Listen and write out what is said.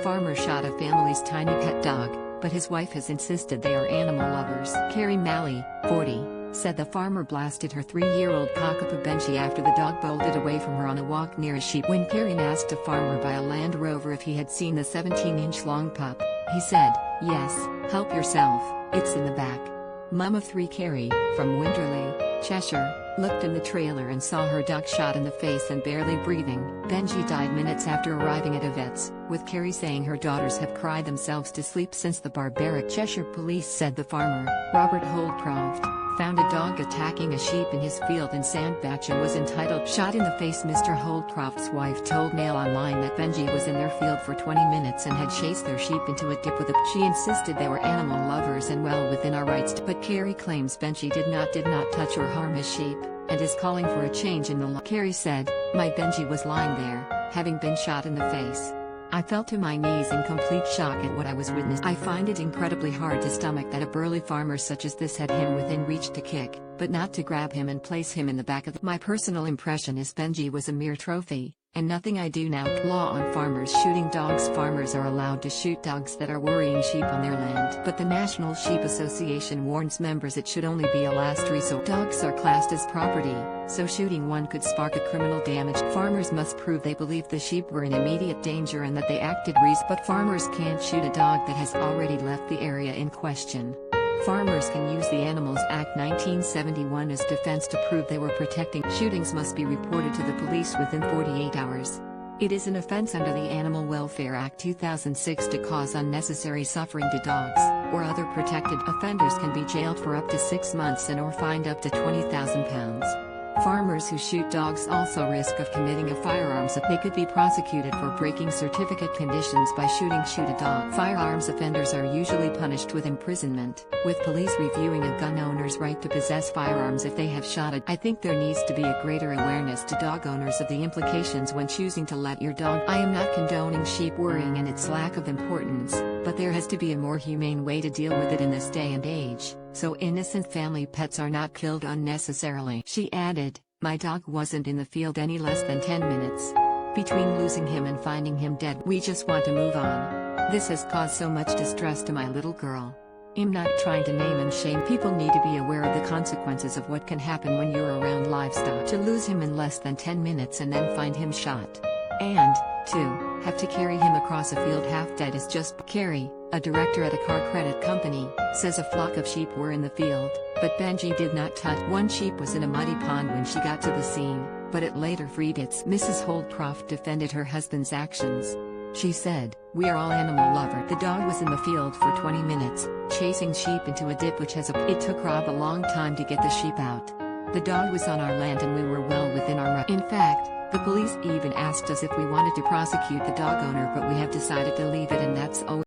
farmer shot a family's tiny pet dog, but his wife has insisted they are animal lovers. Kerri Malley, 40, said the farmer blasted her 3-year-old cockapoo Benji after the dog bolted away from her on a walk near a sheep. When Kerri asked a farmer by a Land Rover if he had seen the 17-inch long pup, he said, "Yes, help yourself, it's in the back." Mum of 3 Kerri, from Winterley, Cheshire, looked in the trailer and saw her dog shot in the face and barely breathing. Benji died minutes after arriving at a vet's, with Kerri saying her daughters have cried themselves to sleep since the barbaric. Cheshire Police said the farmer, Robert Holdcroft, found a dog attacking a sheep in his field in Sandbach and was entitled "shot in the face." Mr. Holdcroft's wife told MailOnline that Benji was in their field for 20 minutes and had chased their sheep into a dip with a. She insisted they were animal lovers and well within our rights to, but Kerri claims Benji did not touch or harm his sheep, and is calling for a change in the law. Kerri said, "My Benji was lying there, having been shot in the face. I fell to my knees in complete shock at what I was witnessing. I find it incredibly hard to stomach that a burly farmer such as this had him within reach to kick, but not to grab him and place him in the back of the. My personal impression is Benji was a mere trophy, and nothing I do now." Law on farmers shooting dogs. Farmers are allowed to shoot dogs that are worrying sheep on their land, but the National Sheep Association warns members it should only be a last resort. Dogs are classed as property, so shooting one could spark a criminal damage. Farmers must prove they believe the sheep were in immediate danger and that they acted reasonably. But farmers can't shoot a dog that has already left the area in question. Farmers can use the Animals Act 1971 as defense to prove they were protecting. Shootings must be reported to the police within 48 hours. It is an offense under the Animal Welfare Act 2006 to cause unnecessary suffering to dogs, or other protected. Offenders can be jailed for up to 6 months and or fined up to £20,000. Farmers who shoot dogs also risk of committing a firearms offense. They could be prosecuted for breaking certificate conditions by shooting a dog. Firearms offenders are usually punished with imprisonment, with police reviewing a gun owner's right to possess firearms if they have shot a. I think there needs to be a greater awareness to dog owners of the implications when choosing to let your dog. I am not condoning sheep worrying and its lack of importance, but there has to be a more humane way to deal with it in this day and age, so innocent family pets are not killed unnecessarily. She added, "My dog wasn't in the field any less than 10 minutes. Between losing him and finding him dead, we just want to move on. This has caused so much distress to my little girl." I'm not trying to name and shame. People need to be aware of the consequences of what can happen when you're around livestock. To lose him in less than 10 minutes and then find him shot, and to have to carry him across a field half dead is just. Kerri, a director at a car credit company, says a flock of sheep were in the field, but Benji did not touch. One sheep was in a muddy pond when she got to the scene, but it later freed its. Mrs. Holdcroft defended her husband's actions. She said, "We are all animal lovers. The dog was in the field for 20 minutes, chasing sheep into a dip which has a. It took Rob a long time to get the sheep out. The dog was on our land and we were well within our right. In fact, the police even asked us if we wanted to prosecute the dog owner, but we have decided to leave it, and that's always